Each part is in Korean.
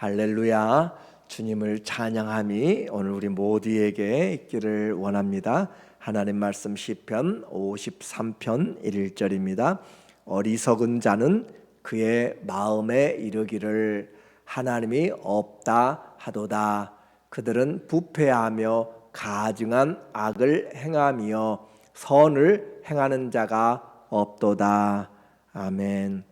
할렐루야. 주님을 찬양함이 오늘 우리 모두에게 있기를 원합니다. 하나님 말씀 시편 53편 1절입니다. 어리석은 자는 그의 마음에 이르기를 하나님이 없다 하도다. 그들은 부패하며 가증한 악을 행하며 선을 행하는 자가 없도다. 아멘.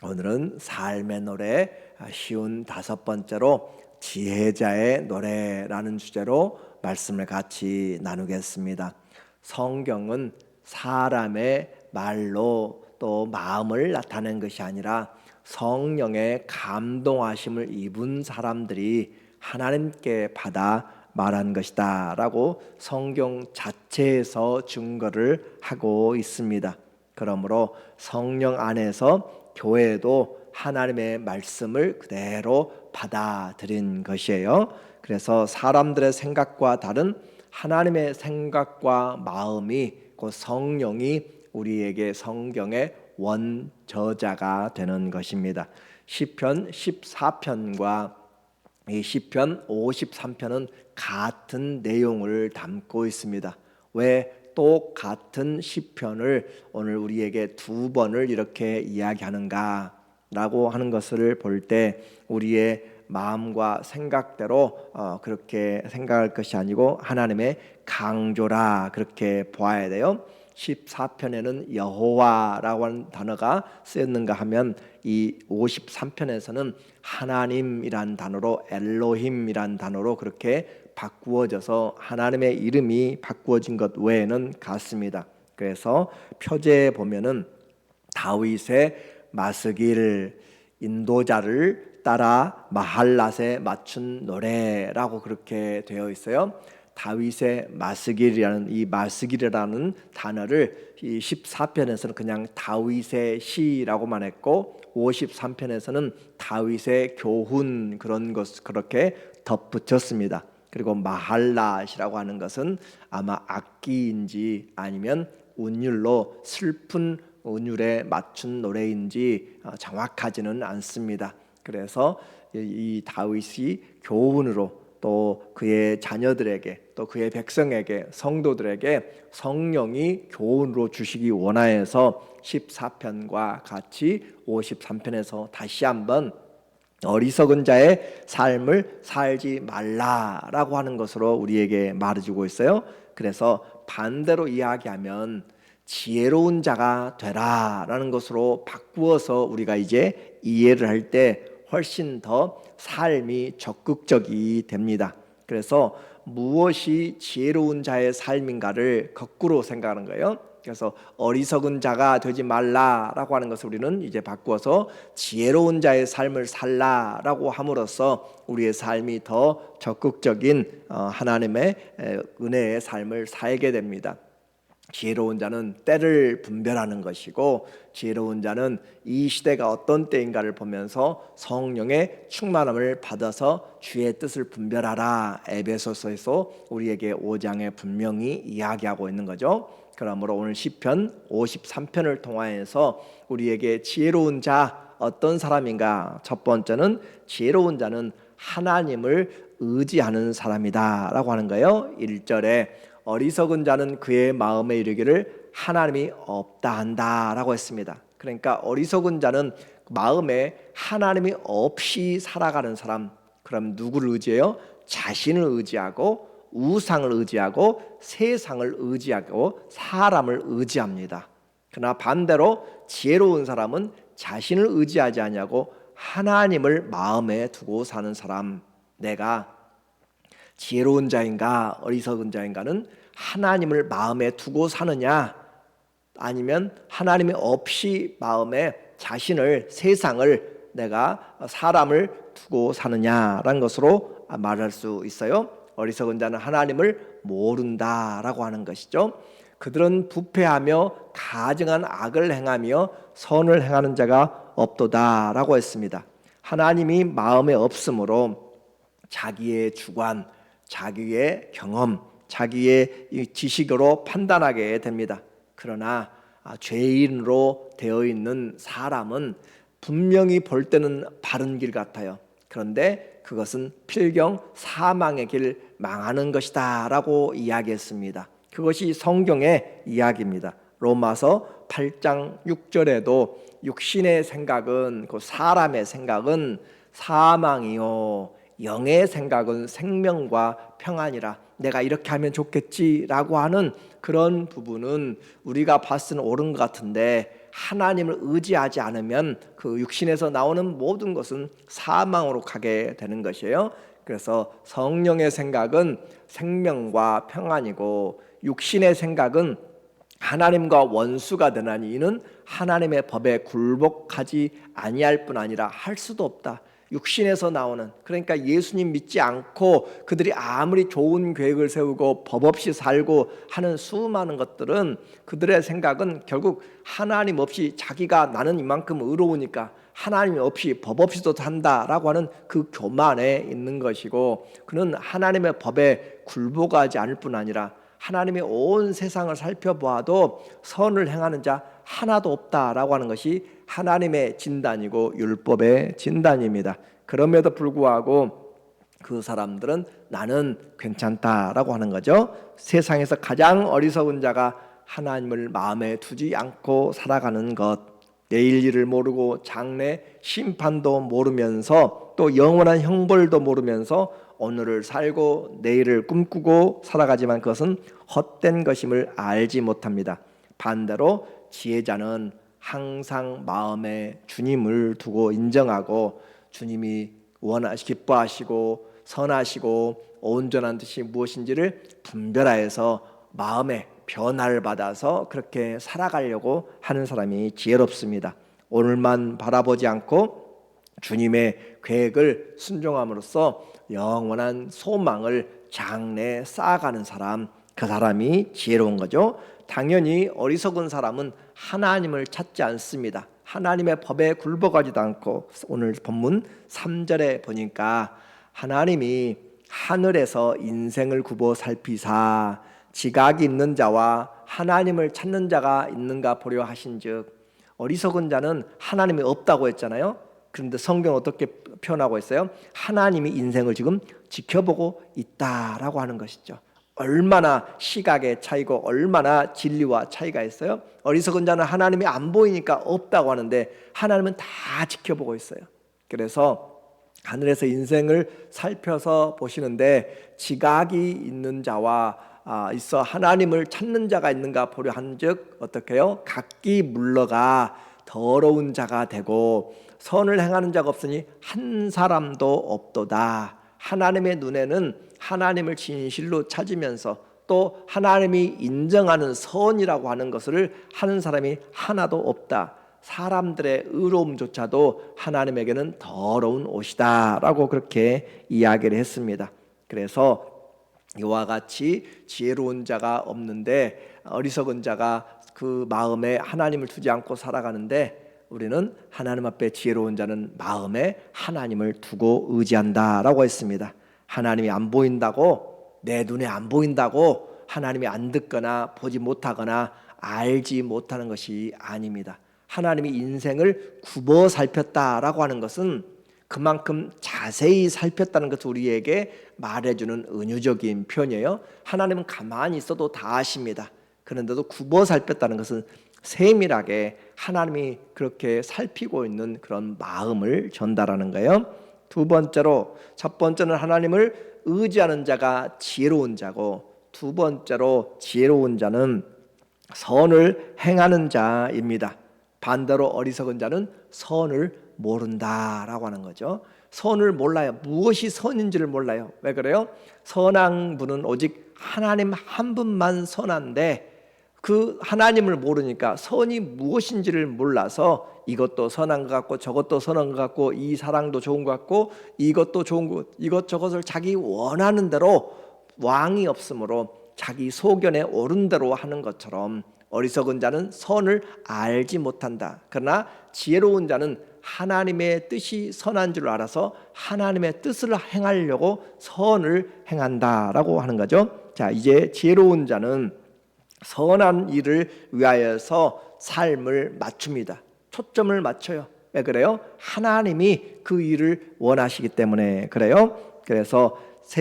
오늘은 삶의 노래 쉬운 5번째로 지혜자의 노래라는 주제로 말씀을 같이 나누겠습니다. 성경은 사람의 말로 또 마음을 나타낸 것이 아니라 성령의 감동하심을 입은 사람들이 하나님께 받아 말한 것이다 라고 성경 자체에서 증거를 하고 있습니다. 그러므로 성령 안에서 교회도 하나님의 말씀을 그대로 받아들인 것이에요. 그래서 사람들의 생각과 다른 하나님의 생각과 마음이 곧 성령이 우리에게 성경의 원저자가 되는 것입니다. 시편 14편과 이 시편 53편은 같은 내용을 담고 있습니다. 왜 똑같은 시편을 오늘 우리에게 2번을 이렇게 이야기하는가 라고 하는 것을 볼 때 우리의 마음과 생각대로 그렇게 생각할 것이 아니고 하나님의 강조라 그렇게 보아야 돼요. 14편에는 여호와라고 하는 단어가 쓰였는가 하면 이 53편에서는 하나님이란 단어로 엘로힘이란 단어로 그렇게 바꾸어져서 하나님의 이름이 바꾸어진 것 외에는 같습니다. 그래서 표제에 보면은 다윗의 마스길 인도자를 따라 마할랏에 맞춘 노래라고 그렇게 되어 있어요. 다윗의 마스길이라는 이 마스길이라는 단어를 이 14편에서는 그냥 다윗의 시라고만 했고 53편에서는 다윗의 교훈 그런 것 그렇게 덧붙였습니다. 그리고 마할랏이라고 하는 것은 아마 악기인지 아니면 운율로 슬픈 운율에 맞춘 노래인지 정확하지는 않습니다. 그래서 이 다윗이 교훈으로 또 그의 자녀들에게 또 그의 백성에게 성도들에게 성령이 교훈으로 주시기 원하여서 14편과 같이 53편에서 다시 한번 어리석은 자의 삶을 살지 말라라고 하는 것으로 우리에게 말해주고 있어요. 그래서 반대로 이야기하면 지혜로운 자가 되라라는 것으로 바꾸어서 우리가 이제 이해를 할 때 훨씬 더 삶이 적극적이 됩니다. 그래서 무엇이 지혜로운 자의 삶인가를 거꾸로 생각하는 거예요. 그래서 어리석은 자가 되지 말라라고 하는 것을 우리는 이제 바꾸어서 지혜로운 자의 삶을 살라라고 함으로써 우리의 삶이 더 적극적인 하나님의 은혜의 삶을 살게 됩니다. 지혜로운 자는 때를 분별하는 것이고 지혜로운 자는 이 시대가 어떤 때인가를 보면서 성령의 충만함을 받아서 주의 뜻을 분별하라 에베소서에서 우리에게 5장에 분명히 이야기하고 있는 거죠. 그러므로 오늘 시편 53편을 통하여서 우리에게 지혜로운 자 어떤 사람인가? 첫 번째는 지혜로운 자는 하나님을 의지하는 사람이다 라고 하는 거예요. 1절에 어리석은 자는 그의 마음에 이르기를 하나님이 없다 한다 라고 했습니다. 그러니까 어리석은 자는 마음에 하나님이 없이 살아가는 사람. 그럼 누구를 의지해요? 자신을 의지하고 우상을 의지하고 세상을 의지하고 사람을 의지합니다. 그러나 반대로 지혜로운 사람은 자신을 의지하지 아니하고 하나님을 마음에 두고 사는 사람. 내가 지혜로운 자인가 어리석은 자인가는 하나님을 마음에 두고 사느냐 아니면 하나님이 없이 마음에 자신을 세상을 내가 사람을 두고 사느냐라는 것으로 말할 수 있어요. 어리석은 자는 하나님을 모른다라고 하는 것이죠. 그들은 부패하며 가증한 악을 행하며 선을 행하는 자가 없도다라고 했습니다. 하나님이 마음에 없으므로 자기의 주관, 자기의 경험, 자기의 지식으로 판단하게 됩니다. 그러나 죄인으로 되어 있는 사람은 분명히 볼 때는 바른 길 같아요. 그런데 그것은 필경 사망의 길, 망하는 것이다 라고 이야기했습니다. 그것이 성경의 이야기입니다. 로마서 8장 6절에도 육신의 생각은, 그 사람의 생각은 사망이요 영의 생각은 생명과 평안이라, 내가 이렇게 하면 좋겠지라고 하는 그런 부분은 우리가 봤을 때는 옳은 것 같은데, 하나님을 의지하지 않으면 그 육신에서 나오는 모든 것은 사망으로 가게 되는 것이에요. 그래서 성령의 생각은 생명과 평안이고, 육신의 생각은 하나님과 원수가 되나니 이는 하나님의 법에 굴복하지 아니할 뿐 아니라 할 수도 없다. 육신에서 나오는, 그러니까 예수님 믿지 않고 그들이 아무리 좋은 계획을 세우고 법 없이 살고 하는 수많은 것들은, 그들의 생각은 결국 하나님 없이 자기가 나는 이만큼 의로우니까 하나님 없이 법 없이도 산다라고 하는 그 교만에 있는 것이고, 그는 하나님의 법에 굴복하지 않을 뿐 아니라 하나님의 온 세상을 살펴보아도 선을 행하는 자 하나도 없다라고 하는 것이 하나님의 진단이고 율법의 진단입니다. 그럼에도 불구하고 그 사람들은 나는 괜찮다라고 하는 거죠. 세상에서 가장 어리석은 자가 하나님을 마음에 두지 않고 살아가는 것, 내일 일을 모르고 장래 심판도 모르면서 또 영원한 형벌도 모르면서 오늘을 살고 내일을 꿈꾸고 살아가지만 그것은 헛된 것임을 알지 못합니다. 반대로 지혜자는 항상 마음에 주님을 두고 인정하고, 주님이 기뻐하시고 선하시고 온전한 뜻이 무엇인지를 분별하여서 마음의 변화를 받아서 그렇게 살아가려고 하는 사람이 지혜롭습니다. 오늘만 바라보지 않고 주님의 계획을 순종함으로써 영원한 소망을 장래에 쌓아가는 사람, 그 사람이 지혜로운 거죠. 당연히 어리석은 사람은 하나님을 찾지 않습니다. 하나님의 법에 굴복하지도 않고, 오늘 본문 3절에 보니까 하나님이 하늘에서 인생을 굽어 살피사 지각이 있는 자와 하나님을 찾는 자가 있는가 보려 하신즉, 어리석은 자는 하나님이 없다고 했잖아요. 그런데 성경 어떻게 표현하고 있어요? 하나님이 인생을 지금 지켜보고 있다라고 하는 것이죠. 얼마나 시각의 차이고 얼마나 진리와 차이가 있어요. 어리석은 자는 하나님이 안 보이니까 없다고 하는데 하나님은 다 지켜보고 있어요. 그래서 하늘에서 인생을 살펴서 보시는데, 지각이 있는 자와 있어 하나님을 찾는 자가 있는가 보려 한즉 어떻게 해요? 각기 물러가 더러운 자가 되고 선을 행하는 자가 없으니 한 사람도 없도다. 하나님의 눈에는 하나님을 진실로 찾으면서 또 하나님이 인정하는 선이라고 하는 것을 하는 사람이 하나도 없다. 사람들의 의로움조차도 하나님에게는 더러운 옷이다 라고 그렇게 이야기를 했습니다. 그래서 이와 같이 지혜로운 자가 없는데, 어리석은 자가 그 마음에 하나님을 두지 않고 살아가는데, 우리는 하나님 앞에 지혜로운 자는 마음에 하나님을 두고 의지한다라고 했습니다. 하나님이 안 보인다고, 내 눈에 안 보인다고 하나님이 안 듣거나 보지 못하거나 알지 못하는 것이 아닙니다. 하나님이 인생을 굽어 살폈다라고 하는 것은 그만큼 자세히 살폈다는 것을 우리에게 말해주는 은유적인 표현이에요. 하나님은 가만히 있어도 다 아십니다. 그런데도 굽어 살폈다는 것은 세밀하게 하나님이 그렇게 살피고 있는 그런 마음을 전달하는 거예요. 두 번째로, 첫 번째는 하나님을 의지하는 자가 지혜로운 자고, 두 번째로 지혜로운 자는 선을 행하는 자입니다. 반대로 어리석은 자는 선을 모른다라고 하는 거죠. 선을 몰라요. 무엇이 선인지를 몰라요. 왜 그래요? 선한 분은 오직 하나님 한 분만 선한데, 그 하나님을 모르니까 선이 무엇인지를 몰라서 이것도 선한 것 같고 저것도 선한 것 같고 이 사랑도 좋은 것 같고 이것도 좋은 것, 이것저것을 자기 원하는 대로, 왕이 없으므로 자기 소견에 옳은 대로 하는 것처럼 어리석은 자는 선을 알지 못한다. 그러나 지혜로운 자는 하나님의 뜻이 선한 줄 알아서 하나님의 뜻을 행하려고 선을 행한다라고 하는 거죠. 자, 이제 지혜로운 자는 선한 일을 위하여서 삶을 맞춥니다. 초점을 맞춰요. 왜 그래요? 하나님이 그 일을 원하시기 때문에 그래요. 그래서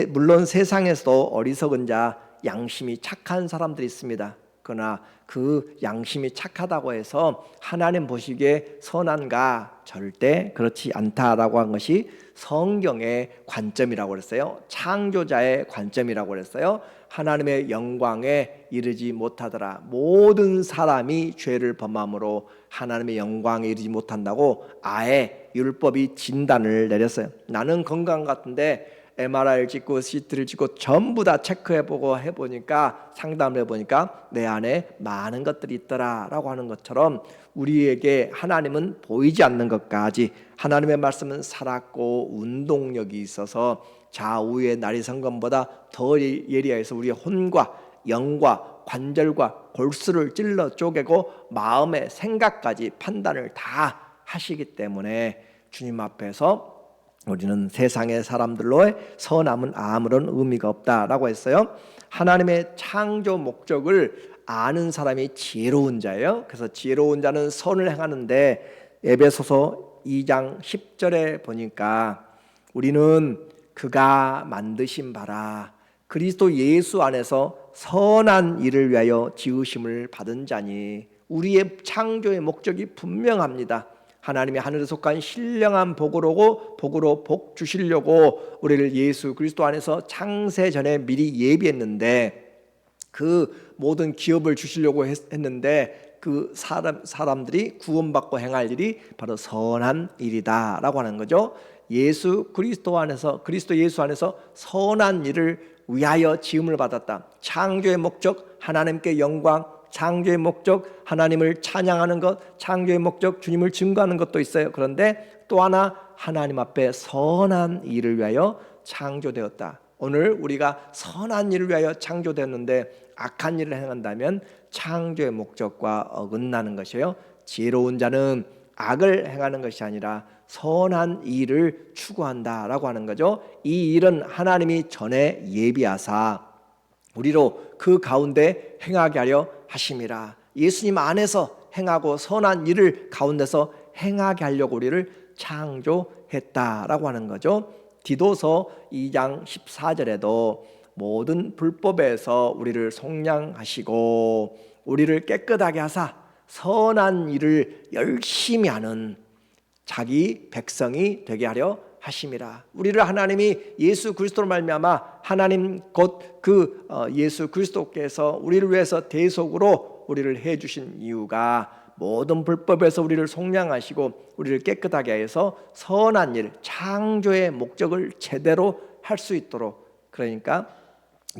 물론 세상에서도 어리석은 자, 양심이 착한 사람들이 있습니다. 그러나 그 양심이 착하다고 해서 하나님 보시기에 선한가? 절대 그렇지 않다라고 한 것이 성경의 관점이라고 그랬어요. 창조자의 관점이라고 그랬어요. 하나님의 영광에 이르지 못하더라. 모든 사람이 죄를 범함으로 하나님의 영광에 이르지 못한다고 아예 율법이 진단을 내렸어요. 나는 건강 같은데 MRI를 찍고 CT를 찍고 전부 다 체크해보고 해보니까 상담을 해보니까 내 안에 많은 것들이 있더라라고 하는 것처럼 우리에게 하나님은 보이지 않는 것까지 하나님의 말씀은 살았고 운동력이 있어서 좌우의 날이 선 것보다 더 예리해서 우리의 혼과 영과 관절과 골수를 찔러 쪼개고 마음의 생각까지 판단을 다 하시기 때문에 주님 앞에서 우리는 세상의 사람들로의 선함은 아무런 의미가 없다라고 했어요. 하나님의 창조 목적을 아는 사람이 지혜로운 자예요. 그래서 지혜로운 자는 선을 행하는데 에베소서 2장 10절에 보니까 우리는 그가 만드신 바라 그리스도 예수 안에서 선한 일을 위하여 지으심을 받은 자니 우리의 창조의 목적이 분명합니다. 하나님이 하늘에 속한 신령한 복으로고 복으로 복 주시려고 우리를 예수 그리스도 안에서 창세 전에 미리 예비했는데 그 모든 기업을 주시려고 했는데 그 사람들이 구원받고 행할 일이 바로 선한 일이다라고 하는 거죠. 예수 그리스도 안에서 그리스도 예수 안에서 선한 일을 위하여 지음을 받았다. 창조의 목적 하나님께 영광, 창조의 목적 하나님을 찬양하는 것, 창조의 목적 주님을 증거하는 것도 있어요. 그런데 또 하나 하나님 앞에 선한 일을 위하여 창조되었다. 오늘 우리가 선한 일을 위하여 창조되었는데 악한 일을 행한다면 창조의 목적과 어긋나는 것이에요. 지혜로운 자는 악을 행하는 것이 아니라 선한 일을 추구한다라고 하는 거죠. 이 일은 하나님이 전에 예비하사 우리로 그 가운데 행하게 하려 하심이라. 예수님 안에서 행하고 선한 일을 가운데서 행하게 하려고 우리를 창조했다라고 하는 거죠. 디도서 2장 14절에도 모든 불법에서 우리를 속량하시고 우리를 깨끗하게 하사 선한 일을 열심히 하는 자기 백성이 되게 하려 하심이라. 우리를 하나님이 예수 그리스도로 말미암아 하나님 곧 그 예수 그리스도께서 우리를 위해서 대속으로 우리를 해주신 이유가 모든 불법에서 우리를 속량하시고 우리를 깨끗하게 해서 선한 일, 창조의 목적을 제대로 할 수 있도록. 그러니까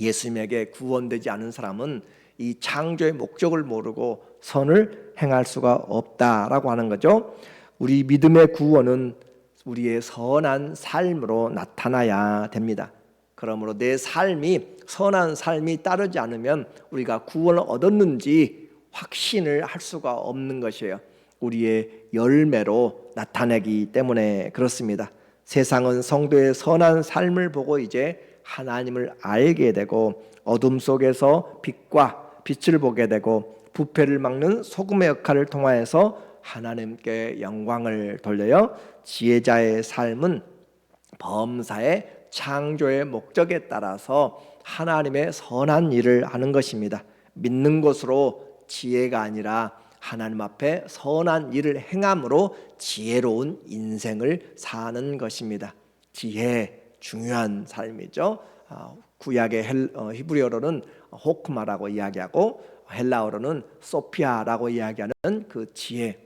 예수님에게 구원되지 않은 사람은 이 창조의 목적을 모르고 선을 행할 수가 없다라고 하는 거죠. 우리 믿음의 구원은 우리의 선한 삶으로 나타나야 됩니다. 그러므로 내 삶이 선한 삶이 따르지 않으면 우리가 구원을 얻었는지 확신을 할 수가 없는 것이에요. 우리의 열매로 나타내기 때문에 그렇습니다. 세상은 성도의 선한 삶을 보고 이제 하나님을 알게 되고 어둠 속에서 빛을 보게 되고 부패를 막는 소금의 역할을 통하여서 하나님께 영광을 돌려요. 지혜자의 삶은 범사의 창조의 목적에 따라서 하나님의 선한 일을 하는 것입니다. 믿는 것으로 지혜가 아니라 하나님 앞에 선한 일을 행함으로 지혜로운 인생을 사는 것입니다. 지혜 중요한 삶이죠. 구약의 히브리어로는 호크마라고 이야기하고 헬라어로는 소피아라고 이야기하는 그 지혜.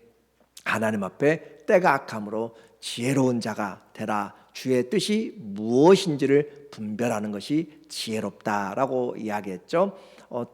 하나님 앞에 때가 악함으로 지혜로운 자가 되라. 주의 뜻이 무엇인지를 분별하는 것이 지혜롭다라고 이야기했죠.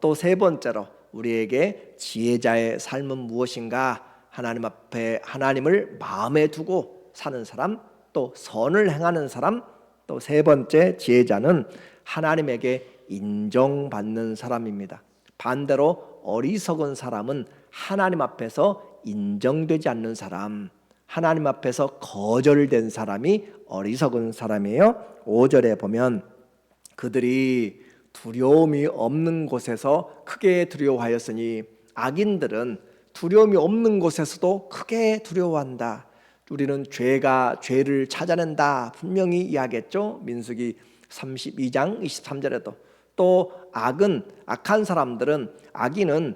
또 세 번째로 우리에게 지혜자의 삶은 무엇인가? 하나님 앞에 하나님을 마음에 두고 사는 사람, 또 선을 행하는 사람, 또 세 번째 지혜자는 하나님에게 인정받는 사람입니다. 반대로 어리석은 사람은 하나님 앞에서 인정되지 않는 사람, 하나님 앞에서 거절된 사람이 어리석은 사람이에요. 5절에 보면 그들이 두려움이 없는 곳에서 크게 두려워하였으니 악인들은 두려움이 없는 곳에서도 크게 두려워한다. 우리는 죄를 찾아낸다 분명히 이야기했죠. 민수기 32장 23절에도. 또 악한 사람들은, 악인은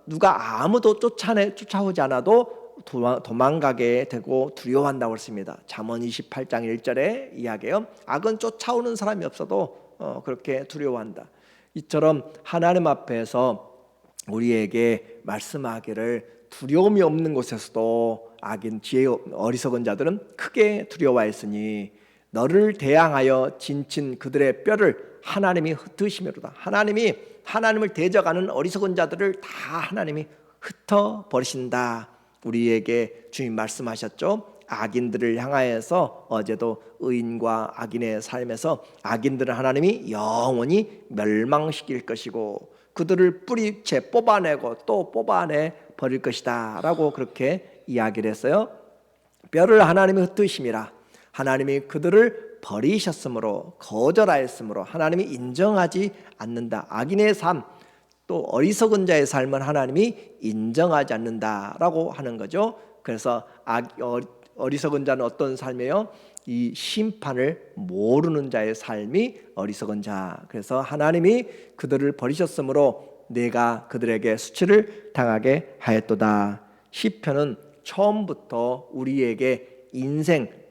누가 아무도 쫓아오지 않아도 도망가게 되고 두려워한다고 했습니다. 잠언 28장 1절에 이야기해요. 악은 쫓아오는 사람이 없어도 그렇게 두려워한다. 이처럼 하나님 앞에서 우리에게 말씀하기를 두려움이 없는 곳에서도 악인 어리석은 자들은 크게 두려워했으니 너를 대항하여 진친 그들의 뼈를 하나님이 흩으시미로다. 하나님을 대적하는 어리석은 자들을 다 하나님이 흩어 버리신다. 우리에게 주님 말씀하셨죠. 악인들을 향하여서 어제도 의인과 악인의 삶에서 악인들은 하나님이 영원히 멸망시킬 것이고 그들을 뿌리채 뽑아내고 또 뽑아내 버릴 것이다 라고 그렇게 이야기를 했어요. 뼈를 하나님이 흩으심이라. 하나님이 그들을 버리셨으므로, 거절하였으므로 하나님이 인정하지 않는다. 악인의 삶, 또 어리석은 자의 삶은 하나님이 인정하지 않는다라고 하는 거죠. 그래서 어리석은 자는 어떤 삶이에요? 이 심판을 모르는 자의 삶이 어리석은 자. 그래서 하나님이 그들을 버리셨으므로 내가 그들에게 수치를 당하게 하였도다. 시편은 처음부터 우리에게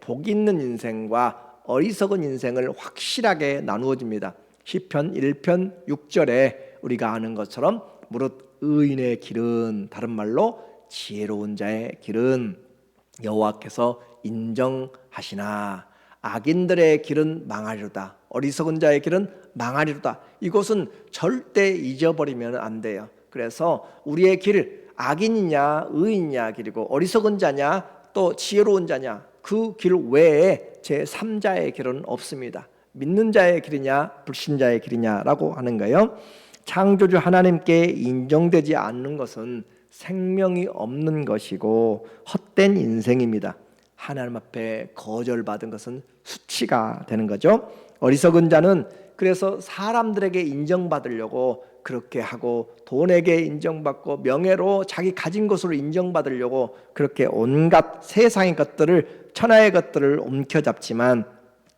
복 있는 인생과 어리석은 인생을 확실하게 나누어 줍니다. 시편 1편 6절에 우리가 아는 것처럼 무릇 의인의 길은, 다른 말로 지혜로운 자의 길은 여호와께서 인정하시나 악인들의 길은 망하리로다. 어리석은 자의 길은 망하리로다. 이것은 절대 잊어버리면 안 돼요. 그래서 우리의 길, 악인이냐 의인이냐 길이고 어리석은 자냐 또 지혜로운 자냐, 그 길 외에 제3자의 길은 없습니다. 믿는 자의 길이냐 불신자의 길이냐라고 하는 거예요. 창조주 하나님께 인정되지 않는 것은 생명이 없는 것이고 헛된 인생입니다. 하나님 앞에 거절받은 것은 수치가 되는 거죠. 어리석은 자는 그래서 사람들에게 인정받으려고 그렇게 하고, 돈에게 인정받고 명예로 자기 가진 것으로 인정받으려고 그렇게 온갖 세상의 것들을, 천하의 것들을 움켜잡지만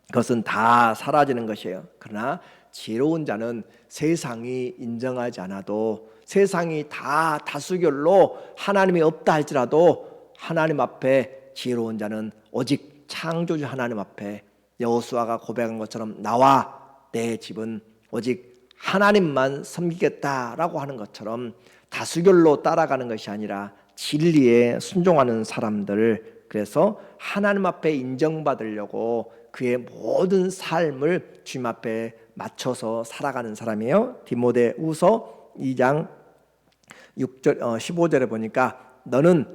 그것은 다 사라지는 것이에요. 그러나 지혜로운 자는 세상이 인정하지 않아도, 세상이 다 다수결로 하나님이 없다 할지라도 하나님 앞에 지혜로운 자는 오직 창조주 하나님 앞에 여호수아가 고백한 것처럼 나와 내 집은 오직 하나님만 섬기겠다라고 하는 것처럼 다수결로 따라가는 것이 아니라 진리에 순종하는 사람들, 그래서 하나님 앞에 인정받으려고 그의 모든 삶을 주님 앞에 맞춰서 살아가는 사람이에요. 디모데후서 2장 6절 15절에 보니까 너는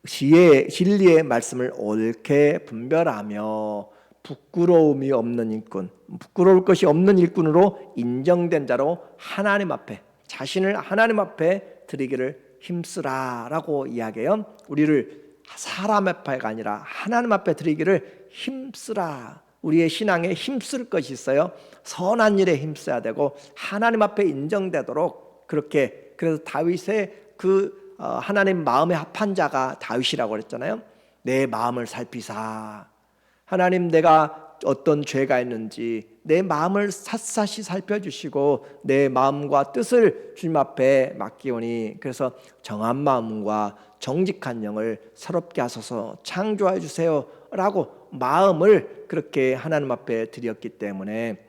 진리의 말씀을 옳게 분별하며 부끄러움이 없는 일꾼, 부끄러울 것이 없는 일꾼으로 인정된 자로 하나님 앞에, 자신을 하나님 앞에 드리기를 힘쓰라라고 이야기해요. 우리를 사람 앞에가 아니라 하나님 앞에 드리기를 힘쓰라. 우리의 신앙에 힘쓸 것이 있어요. 선한 일에 힘써야 되고 하나님 앞에 인정되도록 그렇게. 그래서 다윗의 하나님 마음에 합한 자가 다윗이라고 그랬잖아요. 내 마음을 살피사. 하나님, 내가 어떤 죄가 있는지 내 마음을 샅샅이 살펴주시고 내 마음과 뜻을 주님 앞에 맡기오니, 그래서 정한 마음과 정직한 영을 새롭게 하소서 창조해 주세요 라고 마음을 그렇게 하나님 앞에 드렸기 때문에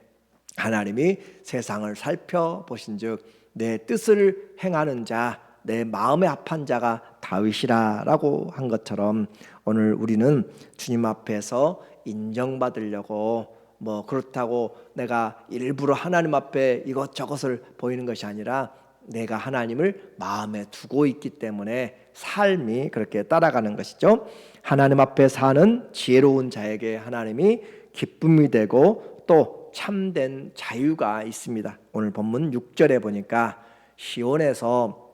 하나님이 세상을 살펴보신 즉 내 뜻을 행하는 자, 내 마음에 합한 자가 다윗이라라고 한 것처럼 오늘 우리는 주님 앞에서 인정받으려고 그렇다고 내가 일부러 하나님 앞에 이것저것을 보이는 것이 아니라 내가 하나님을 마음에 두고 있기 때문에 삶이 그렇게 따라가는 것이죠. 하나님 앞에 사는 지혜로운 자에게 하나님이 기쁨이 되고 또 참된 자유가 있습니다. 오늘 본문 6절에 보니까 시온에서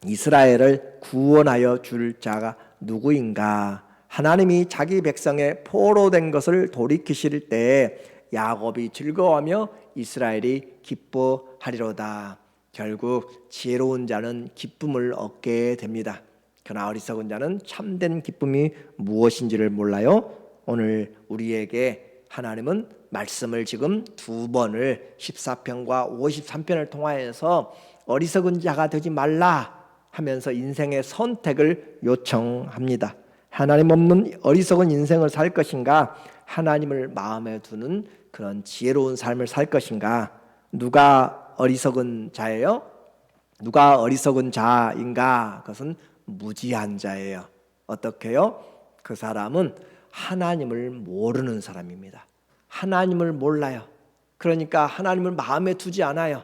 이스라엘을 구원하여 줄 자가 누구인가? 하나님이 자기 백성의 포로된 것을 돌이키실 때에 야곱이 즐거워하며 이스라엘이 기뻐하리로다. 결국 지혜로운 자는 기쁨을 얻게 됩니다. 그러나 어리석은 자는 참된 기쁨이 무엇인지를 몰라요. 오늘 우리에게 하나님은 말씀을 지금 두 번을 14편과 53편을 통하여서 어리석은 자가 되지 말라 하면서 인생의 선택을 요청합니다. 하나님 없는 어리석은 인생을 살 것인가, 하나님을 마음에 두는 그런 지혜로운 삶을 살 것인가. 누가 어리석은 자예요? 누가 어리석은 자인가? 그것은 무지한 자예요. 어떻게요? 그 사람은 하나님을 모르는 사람입니다. 하나님을 몰라요. 그러니까 하나님을 마음에 두지 않아요.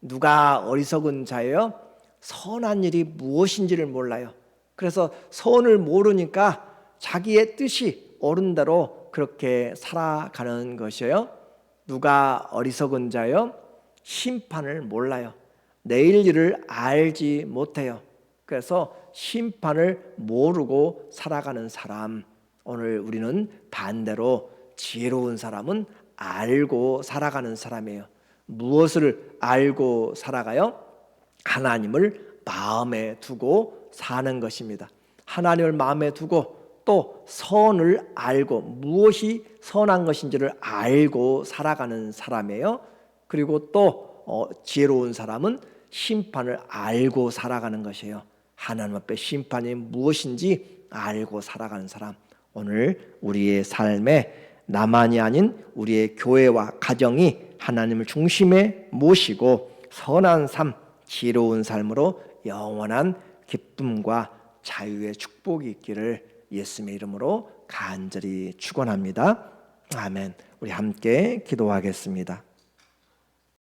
누가 어리석은 자예요? 선한 일이 무엇인지를 몰라요. 그래서 선을 모르니까 자기의 뜻이 옳은 대로 그렇게 살아가는 것이에요. 누가 어리석은 자예요? 심판을 몰라요. 내일 일을 알지 못해요. 그래서 심판을 모르고 살아가는 사람. 오늘 우리는 반대로 지혜로운 사람은 알고 살아가는 사람이에요. 무엇을 알고 살아가요? 하나님을 마음에 두고 사는 것입니다. 하나님을 마음에 두고 또 선을 알고 무엇이 선한 것인지를 알고 살아가는 사람이에요. 그리고 또 지혜로운 사람은 심판을 알고 살아가는 것이에요. 하나님 앞에 심판이 무엇인지 알고 살아가는 사람. 오늘 우리의 삶에 나만이 아닌 우리의 교회와 가정이 하나님을 중심에 모시고 선한 삶, 지혜로운 삶으로 영원한 기쁨과 자유의 축복이 있기를 예수님의 이름으로 간절히 축원합니다. 아멘. 우리 함께 기도하겠습니다.